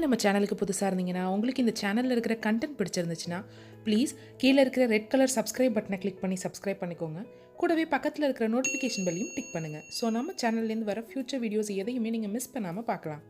நீங்கள் நம்ம சேனலுக்கு புதுசாக இருந்தீங்கன்னா உங்களுக்கு இந்த சேனலில் இருக்கிற கண்டென்ட் பிடிச்சிருந்துச்சுன்னா ப்ளீஸ் கீழே இருக்கிற ரெட் கலர் சப்ஸ்கிரைப் பட்டனை கிளிக் பண்ணி சப்ஸ்கிரைப் பண்ணிக்கோங்க. கூடவே பக்கத்தில் இருக்கிற நோட்டிஃபிகேஷன் பெல்லையும் டிக் பண்ணுங்கள். ஸோ நம்ம சேனல்லேருந்து வர ஃபியூச்சர் வீடியோஸ் எதையுமே நீங்கள் மிஸ் பண்ணாமல் பார்க்கலாம்.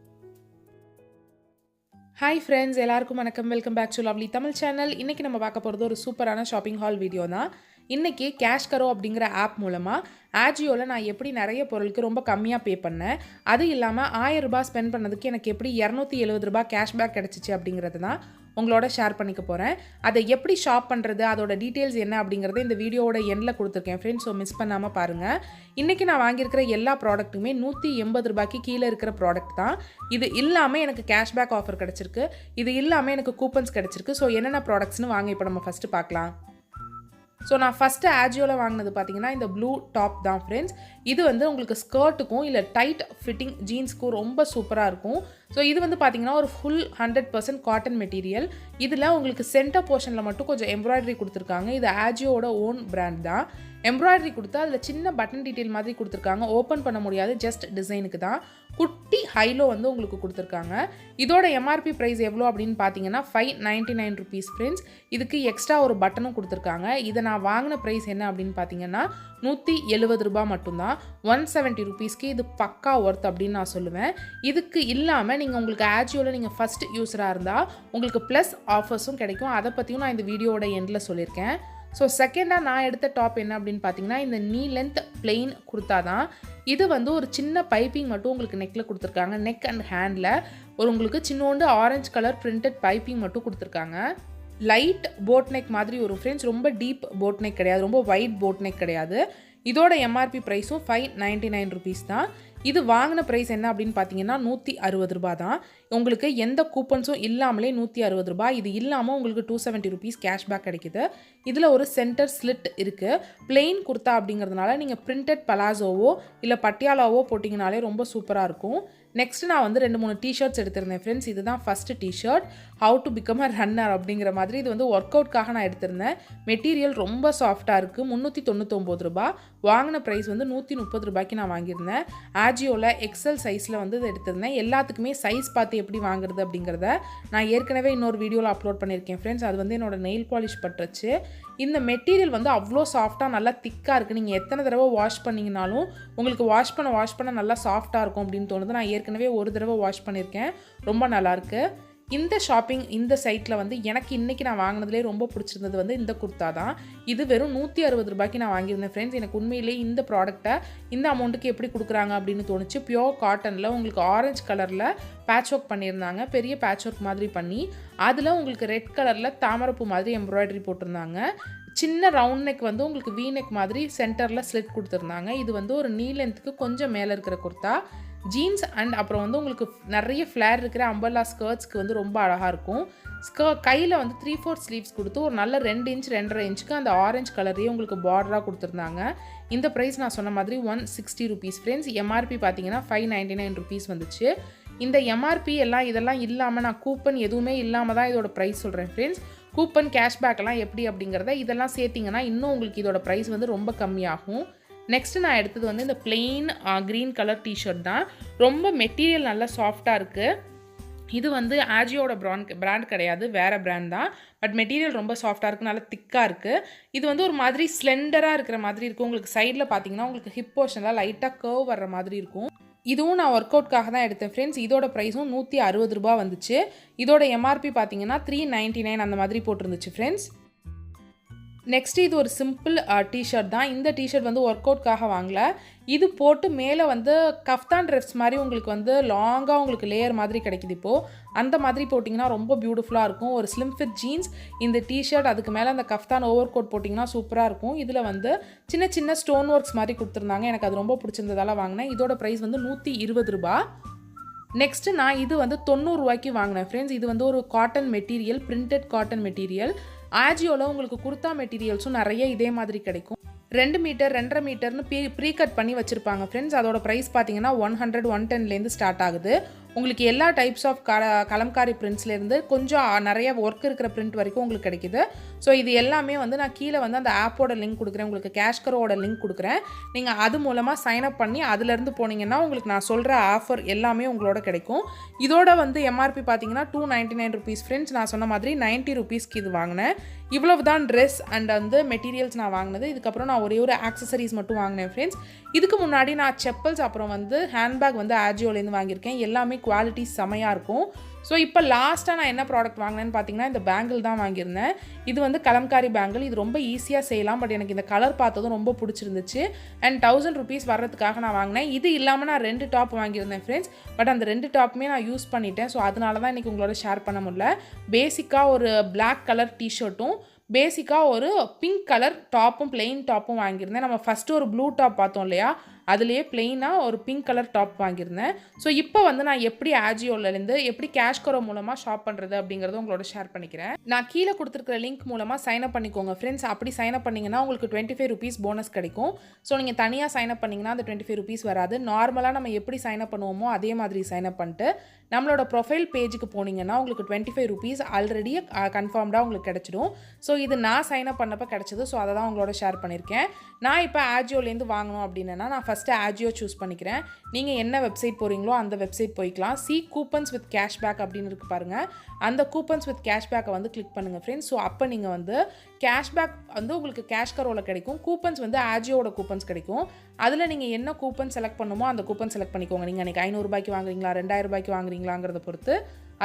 ஹாய் ஃப்ரெண்ட்ஸ், எல்லாருக்கும் வணக்கம். Welcome back to lovely Tamil channel. இன்றைக்கி நம்ம பார்க்க போகிறது ஒரு சூப்பரான ஷாப்பிங் ஹால் வீடியோ தான். இன்றைக்கி கேஷ்கரோ அப்படிங்கிற ஆப் மூலமாக ஆஜியோவில் நான் எப்படி நிறைய பொருளுக்கு ரொம்ப கம்மியாக பே பண்ணேன், அது இல்லாமல் 1000 ரூபாய் ஸ்பெண்ட் பண்ணதுக்கு எனக்கு எப்படி 270 ரூபாய் கேஷ்பேக் கிடச்சிச்சு அப்படிங்கிறது தான் உங்களோட ஷேர் பண்ணிக்க போகிறேன். அதை எப்படி ஷாப் பண்ணுறது, அதோட டீட்டெயில்ஸ் என்ன அப்படிங்கிறத இந்த வீடியோவோட எண்டில் கொடுத்துருக்கேன் ஃப்ரெண்ட்ஸ். ஸோ மிஸ் பண்ணாமல் பாருங்கள். இன்றைக்கி நான் வாங்கியிருக்கிற எல்லா ப்ராடக்ட்டுமே 180 ரூபாய்க்கு கீழே இருக்கிற ப்ராடக்ட் தான். இது இல்லாமல் எனக்கு கேஷ்பேக் ஆஃபர் கிடச்சிருக்கு, இது இல்லாமல் எனக்கு கூப்பன்ஸ் கிடச்சிருக்கு. ஸோ என்னென்ன ப்ராடக்ட்ஸ்னு வாங்க இப்போ நம்ம ஃபஸ்ட்டு பார்க்கலாம். ஸோ நான் ஃபஸ்ட்டு ஆஜியோவில் வாங்கினது பார்த்தீங்கன்னா இந்த ப்ளூ டாப் தான் ஃப்ரெண்ட்ஸ். இது வந்து உங்களுக்கு ஸ்கர்ட்டுக்கும் இல்லை டைட் ஃபிட்டிங் ஜீன்ஸ்க்கும் ரொம்ப சூப்பராக இருக்கும். ஸோ இது வந்து பார்த்தீங்கன்னா ஒரு ஃபுல் 100% காட்டன் மெட்டீரியல். இதில் உங்களுக்கு சென்டர் போர்ஷனில் மட்டும் கொஞ்சம் எம்ப்ராய்டரி கொடுத்துருக்காங்க. இது ஆஜியோட ஓன் பிராண்ட் தான். எம்ப்ராய்டரி கொடுத்து அதில் சின்ன பட்டன் டீட்டெயில் மாதிரி கொடுத்துருக்காங்க. ஓப்பன் பண்ண முடியாது, ஜஸ்ட் டிசைனுக்கு தான். குட்டி ஹைலோ வந்து உங்களுக்கு கொடுத்துருக்காங்க. இதோட எம்ஆர்பி ப்ரைஸ் எவ்வளோ அப்படின்னு பார்த்தீங்கன்னா 599 ருபீஸ் ஃப்ரெண்ட்ஸ். இதுக்கு எக்ஸ்ட்ரா ஒரு பட்டனும் கொடுத்துருக்காங்க. இதை நான் வாங்கின ப்ரைஸ் என்ன அப்படின்னு பார்த்தீங்கன்னா 170 ரூபாய் மட்டும்தான். 170 ருபீஸ்க்கு இது பக்கா ஒர்த் அப்படின்னு நான் சொல்லுவேன். இதுக்கு இல்லாமல் நீங்கள் உங்களுக்கு ஆஜியோவில் நீங்கள் ஃபஸ்ட் யூஸராக இருந்தால் உங்களுக்கு ப்ளஸ் ஆஃபர்ஸும் கிடைக்கும். அதை பற்றியும் நான் இந்த வீடியோட எண்டில் சொல்லியிருக்கேன். ஸோ செகண்டாக நான் எடுத்த டாப் என்ன அப்படின்னு பார்த்தீங்கன்னா இந்த நீ லென்த் பிளெயின் குர்த்தா தான். இது வந்து ஒரு சின்ன பைப்பிங் மட்டும் உங்களுக்கு நெக்கில் கொடுத்துருக்காங்க. நெக் அண்ட் ஹேண்டில் ஒரு உங்களுக்கு சின்னோண்டு ஆரஞ்சு கலர் பிரிண்டட் பைப்பிங் மட்டும் கொடுத்துருக்காங்க. லைட் போட் நெக் மாதிரி ஒரு ஃப்ரெண்ட்ஸ், ரொம்ப டீப் போட் நெக் கிடையாது, ரொம்ப வைட் போட் நெக் கிடையாது. இதோட எம்ஆர்பி ப்ரைஸும் 599 ருபீஸ் தான். இது வாங்கின ப்ரைஸ் என்ன அப்படின்னு பார்த்தீங்கன்னா 160 ரூபா தான். உங்களுக்கு எந்த கூப்பன்ஸும் இல்லாமலே 160 ரூபாய். இது இல்லாமல் உங்களுக்கு 270 ருபீஸ் கேஷ்பேக் கிடைக்குது. இதில் ஒரு சென்டர் ஸ்லிட் இருக்குது. பிளெயின் குர்த்தா அப்படிங்கிறதுனால நீங்கள் பிரிண்டட் பலாசோவோ இல்லை பட்டியாலாவோ போட்டிங்கனாலே ரொம்ப சூப்பராக இருக்கும். நெக்ஸ்ட் நான் வந்து 2-3 டிஷர்ட்ஸ் எடுத்திருந்தேன் ஃப்ரெண்ட்ஸ். இதுதான் first T-shirt, how to become a runner அப்படிங்கிற மாதிரி. இது வந்து ஒர்க் அவுட்காக நான் எடுத்திருந்தேன். மெட்டீரியல் ரொம்ப சாஃப்டாக இருக்குது. 399 ரூபாய். வாங்கின ப்ரைஸ் வந்து 130 ரூபாய்க்கு நான் வாங்கியிருந்தேன். ஆஜியோவில் எக்ஸல் சைஸில் வந்து இது எடுத்திருந்தேன். எல்லாத்துக்குமே சைஸ் பார்த்து எப்படி வாங்குறது அப்படிங்கிறத நான் ஏற்கனவே இன்னொரு வீடியோவில் அப்லோட் பண்ணியிருக்கேன் ஃப்ரெண்ட்ஸ். அது வந்து என்னோட நெயில் பாலிஷ் பட்டுருச்சு. இந்த மெட்டீரியல் வந்து அவ்வளோ சாஃப்டாக நல்லா திக்காக இருக்குது. நீங்கள் எத்தனை தடவை வாஷ் பண்ணிங்கனாலும் உங்களுக்கு வாஷ் பண்ண நல்லா சாஃப்டாக இருக்கும் அப்படின்னு தோணுது. நான் ஏற்கனவே ஒரு தடவை வாஷ் பண்ணியிருக்கேன், ரொம்ப நல்லாயிருக்கு. இந்த ஷாப்பிங் இந்த சைட்டில் வந்து எனக்கு இன்றைக்கி நான் வாங்கினதுலேயே ரொம்ப பிடிச்சிருந்தது வந்து இந்த குர்த்தா தான். இது வெறும் 160 ரூபாய்க்கு நான் வாங்கியிருந்தேன் ஃப்ரெண்ட்ஸ். எனக்கு உண்மையிலேயே இந்த ப்ராடக்ட்டை இந்த அமௌண்ட்டுக்கு எப்படி கொடுக்குறாங்க அப்படின்னு தோணுச்சு. பியோர் காட்டனில் உங்களுக்கு ஆரஞ்சு கலரில் பேட்ச் ஒர்க் பண்ணியிருந்தாங்க, பெரிய பேட்ச் ஒர்க் மாதிரி பண்ணி அதில் உங்களுக்கு ரெட் கலரில் தாமரைப்பூ மாதிரி எம்ப்ராய்டரி போட்டிருந்தாங்க. சின்ன ரவுண்ட் நெக் வந்து உங்களுக்கு வீ நெக் மாதிரி சென்டரில் ஸ்லிட் கொடுத்துருந்தாங்க. இது வந்து ஒரு நீ லென்த்துக்கு கொஞ்சம் மேலே இருக்கிற குர்த்தா. ஜீன்ஸ் அண்ட் அப்புறம் வந்து உங்களுக்கு நிறைய ஃப்ளேர் இருக்கிற அம்பர்லா ஸ்கர்ட்ஸ்க்கு வந்து ரொம்ப அழகாக இருக்கும். கையில் வந்து 3/4 ஸ்லீவ்ஸ் கொடுத்து ஒரு நல்ல 2 இன்ச் 2.5 இன்ச்சுக்கு அந்த ஆரஞ்சு கலரையே உங்களுக்கு பார்டராக கொடுத்துருந்தாங்க. இந்த ப்ரைஸ் நான் சொன்ன மாதிரி 160 ருபீஸ் ஃப்ரெண்ட்ஸ். எம்ஆர்பி பார்த்தீங்கன்னா 599 ருபீஸ் வந்துச்சு. இந்த எம்ஆர்பி இதெல்லாம் இல்லாமல் நான் கூப்பன் எதுவுமே இல்லாமல் தான் இதோட ப்ரைஸ் சொல்கிறேன் ஃப்ரெண்ட்ஸ். கூப்பன் கேஷ்பேக்கெல்லாம் எப்படி அப்படிங்கிறத இதெல்லாம் சேர்த்திங்கன்னா இன்னும் உங்களுக்கு இதோட ப்ரைஸ் வந்து ரொம்ப கம்மியாகும். நெக்ஸ்ட்டு நான் எடுத்தது வந்து இந்த பிளெயின் க்ரீன் கலர் டிஷர்ட் தான். ரொம்ப மெட்டீரியல் நல்லா சாஃப்டாக இருக்குது. இது வந்து ஆஜியோட பிராண்ட் கிடையாது, வேறு பிராண்ட் தான். பட் மெட்டீரியல் ரொம்ப சாஃப்டாக இருக்குது, நல்லா திக்காக இருக்குது. இது வந்து ஒரு மாதிரி ஸ்லெண்டராக இருக்கிற மாதிரி இருக்கும். உங்களுக்கு சைடில் பார்த்தீங்கன்னா உங்களுக்கு ஹிப் போர்ஷனில் லைட்டாக கர்வ் வர்ற மாதிரி இருக்கும். இதுவும் நான் ஒர்க் அவுட்காக தான் எடுத்தேன் ஃப்ரெண்ட்ஸ். இதோட ப்ரைஸும் 160 ரூபாய் வந்துச்சு. இதோட எம்ஆர்பி பார்த்தீங்கன்னா 399 அந்த மாதிரி போட்டிருந்துச்சு ஃப்ரெண்ட்ஸ். நெக்ஸ்ட் இது ஒரு சிம்பிள் டிஷர்ட் தான். இந்த டிஷர்ட் வந்து ஒர்க் அவுட்காக வாங்கல. இது போட்டு மேலே வந்து கஃப்தான் ட்ரெஸ் மாதிரி உங்களுக்கு வந்து லாங்காக உங்களுக்கு லேயர் மாதிரி கிடைக்குது. இப்போது அந்த மாதிரி போட்டிங்கன்னா ரொம்ப பியூட்டிஃபுல்லாக இருக்கும். ஒரு ஸ்லிம் ஃபிட் ஜீன்ஸ், இந்த டிஷர்ட், அதுக்கு மேலே அந்த கஃப்தான் ஓவர் கோட் போட்டிங்கன்னா சூப்பராக இருக்கும். இதில் வந்து சின்ன சின்ன ஸ்டோன் ஒர்க்ஸ் மாதிரி கொடுத்துருந்தாங்க. எனக்கு அது ரொம்ப பிடிச்சிருந்ததால வாங்கினேன். இதோட ப்ரைஸ் வந்து 120 ரூபாய். நெக்ஸ்ட்டு நான் இது வந்து 90 ரூபாய்க்கு வாங்கினேன் ஃப்ரெண்ட்ஸ். இது வந்து ஒரு cotton material, printed cotton material. ஆஜியோவில் உங்களுக்கு குர்த்தா மெட்டீரியல்ஸும் நிறைய இதே மாதிரி கிடைக்கும். 2 மீட்டர் 2.5 மீட்டர்னு ப்ரீ கட் பண்ணி வச்சுருப்பாங்க ஃப்ரெண்ட்ஸ். அதோட ப்ரைஸ் பார்த்தீங்கன்னா 100 110லேருந்து ஸ்டார்ட் ஆகுது. உங்களுக்கு எல்லா டைப்ஸ் ஆஃப் கலம்காரி பிரிண்ட்ஸ்லேருந்து கொஞ்சம் நிறைய ஒர்க் இருக்கிற பிரிண்ட் வரைக்கும் உங்களுக்கு கிடைக்குது. ஸோ இது எல்லாமே வந்து நான் கீழே வந்து அந்த ஆப்போட லிங்க் கொடுக்குறேன், உங்களுக்கு கேஷ்கரோட லிங்க் கொடுக்குறேன். நீங்கள் அது மூலமாக சைன் அப் பண்ணி அதுலேருந்து போனீங்கன்னா உங்களுக்கு நான் சொல்கிற ஆஃபர் எல்லாமே உங்களோட கிடைக்கும். இதோட வந்து எம்ஆர்பி பார்த்தீங்கன்னா ₹299 ஃப்ரெண்ட்ஸ். நான் சொன்ன மாதிரி ₹90 இது வாங்கினேன். இவ்வளவு தான் ட்ரெஸ் அண்ட் வந்து மெட்டீரியல்ஸ் நான் வாங்கினது. இதுக்கப்புறம் நான் ஒரே ஒரு ஆக்சசரிஸ் மட்டும் வாங்கினேன் ஃப்ரெண்ட்ஸ். இதுக்கு முன்னாடி நான் செப்பல்ஸ் அப்புறம் வந்து ஹேண்ட்பேக் வந்து ஆஜியோலேருந்து வாங்கியிருக்கேன். எல்லாமே குவாலிட்டி செமையாக இருக்கும். ஸோ இப்போ லாஸ்ட்டாக நான் என்ன ப்ராடக்ட் வாங்கினேன்னு பார்த்தீங்கன்னா இந்த பேங்கிள் தான் வாங்கியிருந்தேன். இது வந்து கலம்காரி பேங்கிள். இது ரொம்ப ஈஸியாக செய்யலாம். பட் எனக்கு இந்த கலர் பார்த்ததும் ரொம்ப பிடிச்சிருந்துச்சு. அண்ட் ₹1000 வர்றதுக்காக நான் வாங்கினேன். இது இல்லாமல் நான் 2 டாப் வாங்கியிருந்தேன் ஃப்ரெண்ட்ஸ். பட் அந்த 2 டாப்புமே நான் யூஸ் பண்ணிட்டேன். ஸோ அதனால தான் இன்றைக்கி உங்களோட ஷேர் பண்ண முடியல. பேசிக்காக ஒரு பிளாக் கலர் டிஷர்ட்டும் பேசிக்காக ஒரு பிங்க் கலர் டாப்பும் பிளெயின் டாப்பும் வாங்கியிருந்தேன். நம்ம ஃபஸ்ட்டு ஒரு ப்ளூ டாப் பார்த்தோம் இல்லையா, அதுலேயே பிளெயினாக ஒரு பிங்க் கலர் டாப் வாங்கியிருந்தேன். ஸோ இப்போ வந்து நான் எப்படி ஆஜியோலேருந்து எப்படி கேஷ்கரோ மூலமாக ஷாப் பண்ணுறது அப்படிங்கிறத உங்களோட ஷேர் பண்ணிக்கிறேன். நான் கீழே கொடுத்துருக்கிற லிங்க் மூலமாக சைன் அப் பண்ணிக்கோங்க ஃப்ரெண்ட்ஸ். அப்படி சைன் அப் பண்ணிங்கன்னா உங்களுக்கு ₹25 போனஸ் கிடைக்கும். ஸோ நீங்கள் தனியாக சைன் அப் பண்ணிங்கன்னா அந்த ₹25 வராது. நார்மலாக நம்ம எப்படி சைன் அப் பண்ணுவோமோ அதே மாதிரி சைன் அப் பண்ணிட்டு நம்மளோட ப்ரொஃபைல் பேஜுக்கு போனீங்கன்னா உங்களுக்கு ₹25 ஆல்ரெடி கன்ஃபார்ம்டாக உங்களுக்கு கிடச்சிடும். ஸோ இது நான் சைன் அப் பண்ணப்போ கிடச்சிது. ஸோ அதை தான் உங்களோட ஷேர் பண்ணியிருக்கேன். நான் இப்போ ஆஜியோலேருந்து வாங்கணும் அப்படின்னா நான் ஃபஸ்ட்டு ஆஜியோ சூஸ் பண்ணிக்கிறேன். நீங்கள் என்ன வெப்சைட் போகிறீங்களோ அந்த வெப்சைட் போய்க்கலாம். சி கூப்பன்ஸ் வித் கேஷ்பேக் அப்படின்னு இருக்குது பாருங்கள். அந்த கூப்பன்ஸ் வித் கேஷ்பேக்கை வந்து கிளிக் பண்ணுங்கள் ஃப்ரெண்ட்ஸ். ஸோ அப்போ நீங்கள் வந்து கேஷ்பேக் வந்து உங்களுக்கு கேஷ்கரோவில் கிடைக்கும். கூப்பன்ஸ் வந்து ஆஜியோட கூப்பன்ஸ் கிடைக்கும். அதில் நீங்கள் என்ன கூப்பன் செலக்ட் பண்ணுமோ அந்த கூப்பன் செலக்ட் பண்ணிக்கோங்க. நீங்கள் அன்றைக்கி ₹500 வாங்குறீங்களா ₹2000 வாங்குறீங்களாங்கிறத பொறுத்து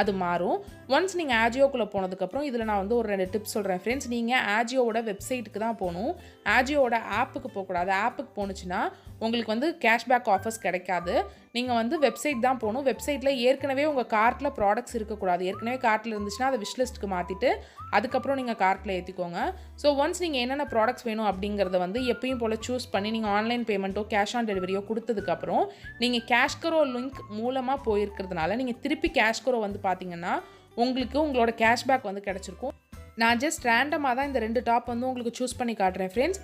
அது மாறும். ஒன்ஸ் நீங்கள் ஆஜியோக்குள்ளே போனதுக்கப்புறம் இதில் நான் வந்து ஒரு 2 டிப்ஸ் சொல்கிறேன் ஃப்ரெண்ட்ஸ். நீங்கள் ஆஜியோட வெப்சைட்டுக்கு தான் போகணும். ஆஜியோட ஆப்புக்கு போகக்கூடாது. ஆப்புக்கு போணுச்சுன்னா உங்களுக்கு வந்து கேஷ்பேக் ஆஃபர்ஸ் கிடைக்காது. நீங்கள் வந்து வெப்சைட் தான் போகணும். வெப்சைட்டில் ஏற்கனவே உங்கள் கார்ட்டில் ப்ராடக்ட்ஸ் இருக்கக்கூடாது. ஏற்கனவே கார்ட்டில் இருந்துச்சுன்னா அதை விஷ்லிஸ்ட்டுக்கு மாற்றிட்டு அதுக்கப்புறம் நீங்கள் கார்ட்டில் ஏற்றிக்கோங்க. ஸோ ஒன்ஸ் நீங்கள் என்னென்ன ப்ராடக்ட்ஸ் வேணும் அப்படிங்கிறத வந்து எப்பயும் போல் சூஸ் பண்ணி நீங்கள் ஆன்லைன் பேமெண்ட்டோ கேஷ் ஆன் டெலிவரியோ கொடுத்ததுக்கப்புறம் நீங்கள் கேஷ்கரோ லிங்க் மூலமாக போயிருக்கிறதுனால நீங்கள் திருப்பி கேஷ்கரோ வந்து பார்த்தீங்கன்னா உங்களுக்கு உங்களோட கேஷ்பேக் வந்து கிடச்சிருக்கும். நான் ஜஸ்ட் ரேண்டமாக தான் இந்த 2 டாப் வந்து உங்களுக்கு சூஸ் பண்ணி காட்டுறேன் ஃப்ரெண்ட்ஸ்.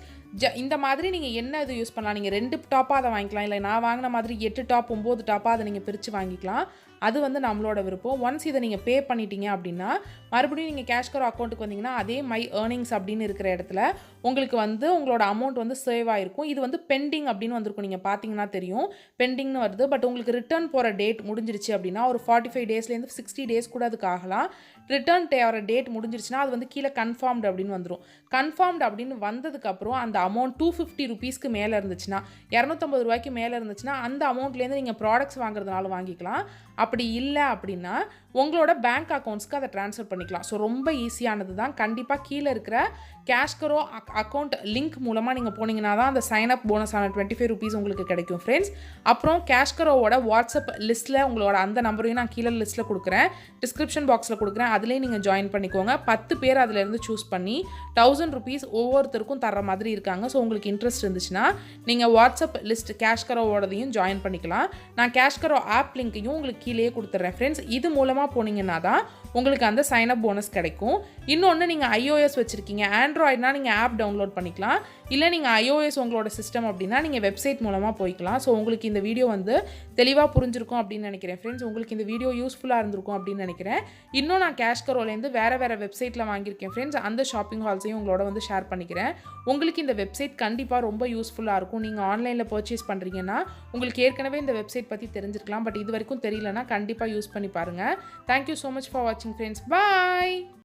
இந்த மாதிரி நீங்கள் என்ன இது யூஸ் பண்ணலாம். நீங்கள் 2 டாப்பாக அதை வாங்கிக்கலாம். இல்லை நான் வாங்கின மாதிரி 8 டாப் 9 டாப்பாக அதை நீங்கள் பிரித்து வாங்கிக்கலாம். அது வந்து நம்மளோட விருப்பம். ஒன்ஸ் இதை நீங்கள் பே பண்ணிட்டீங்க அப்படின்னா மறுபடியும் நீங்கள் கேஷ்கரோ அக்கௌண்ட்டுக்கு வந்தீங்கன்னா அதே மை ஏர்னிங்ஸ் அப்படின்னு இருக்கிற இடத்துல உங்களுக்கு வந்து உங்களோட அமௌண்ட் வந்து சேவ் ஆகிருக்கும். இது வந்து பெண்டிங் அப்படின்னு வந்திருக்கும். நீங்கள் பார்த்தீங்கன்னா தெரியும் பெண்டிங்னு வருது. பட் உங்களுக்கு ரிட்டர்ன் போகிற டேட் முடிஞ்சிருச்சு அப்படின்னா ஒரு 45 டேஸ்லேருந்து 60 டேஸ் கூட அதுக்கு ஆகலாம். ரிட்டர்ன் ஆகிற டேட் முடிஞ்சிருச்சுன்னா அது வந்து கீழே கன்ஃபார்ம்டு அப்படின்னு வந்துடும். கன்ஃபார்ம்டு அப்படின்னு வந்ததுக்கப்புறம் அந்த அமௌண்ட் ₹250 மேலே இருந்துச்சுன்னா ₹250 மேலே இருந்துச்சுன்னா அந்த அமௌண்ட்லேருந்து நீங்கள் ப்ராடக்ட்ஸ் வாங்குறதுனால வாங்கிக்கலாம். அப்படி இல்லை அப்படின்னா உங்களோட பேங்க் அக்கௌண்ட்ஸ்க்கு அதை ட்ரான்ஸ்ஃபர் பண்ணிக்கலாம். ஸோ ரொம்ப ஈஸியானது தான். கண்டிப்பாக கீழே இருக்கிற கேஷ்கரோ அக்கௌண்ட் லிங்க் மூலமாக நீங்கள் போனீங்கன்னா தான் அந்த சைன் அப் போனஸான ₹25 உங்களுக்கு கிடைக்கும் ஃப்ரெண்ட்ஸ். அப்புறம் கேஷ்கரோவோட வாட்ஸ்அப் லிஸ்ட்டில் உங்களோட அந்த நம்பரையும் நான் கீழே லிஸ்ட்டில் கொடுக்குறேன், டிஸ்கிரிப்ஷன் பாக்ஸில் கொடுக்குறேன். அதுலேயே நீங்கள் ஜாயின் பண்ணிக்கோங்க. 10 பேர் அதிலேருந்து சூஸ் பண்ணி ₹1000 ஒவ்வொருத்தருக்கும் தர்ற மாதிரி இருக்காங்க. ஸோ உங்களுக்கு இன்ட்ரெஸ்ட் இருந்துச்சுன்னா நீங்கள் வாட்ஸ்அப் லிஸ்ட் கேஷ்கரோவோடதையும் ஜாயின் பண்ணிக்கலாம். நான் கேஷ்கரோ ஆப் லிங்க்கையும் உங்களுக்கு கீழே கொடுத்துட்றேன் ஃப்ரெண்ட்ஸ். இது மூலமாக போனீங்கன்னா தான் உங்களுக்கு அந்த சைன் அப் போனஸ் கிடைக்கும். இன்னொன்று நீங்கள் iOS வச்சுருக்கீங்க, ஆண்ட்ராய்ட்னா நீங்கள் ஆப் டவுன்லோட் பண்ணிக்கலாம். இல்லை நீங்கள் iOS உங்களோட சிஸ்டம் அப்படின்னா நீங்கள் வெப்சைட் மூலமாக போய்க்கலாம். ஸோ உங்களுக்கு இந்த வீடியோ வந்து தெளிவாக புரிஞ்சிருக்கும் அப்படின்னு நினைக்கிறேன் ஃப்ரெண்ட்ஸ். உங்களுக்கு இந்த வீடியோ யூஸ்ஃபுல்லாக இருந்திருக்கும் அப்படின்னு நினைக்கிறேன். இன்னும் நான் கேஷ்கரோலேருந்து வேறு வெப்சைட்டில் வாங்கியிருக்கேன் ஃப்ரெண்ட்ஸ். அந்த ஷாப்பிங் ஹால்ஸையும் உங்களோட வந்து ஷேர் பண்ணிக்கிறேன். உங்களுக்கு இந்த வெப்சைட் கண்டிப்பாக ரொம்ப யூஸ்ஃபுல்லாக இருக்கும். நீங்கள் ஆன்லைனில் பர்ச்சேஸ் பண்ணுறீங்கன்னா உங்களுக்கு ஏற்கனவே இந்த வெப்சைட் பற்றி தெரிஞ்சிருக்கலாம். பட் இது வரைக்கும் தெரியலனா கண்டிப்பாக யூஸ் பண்ணி பாருங்கள். தேங்க்யூ ஸோ மச் ஃபார் வாட்சிங் ஃப்ரெண்ட்ஸ். பாய்.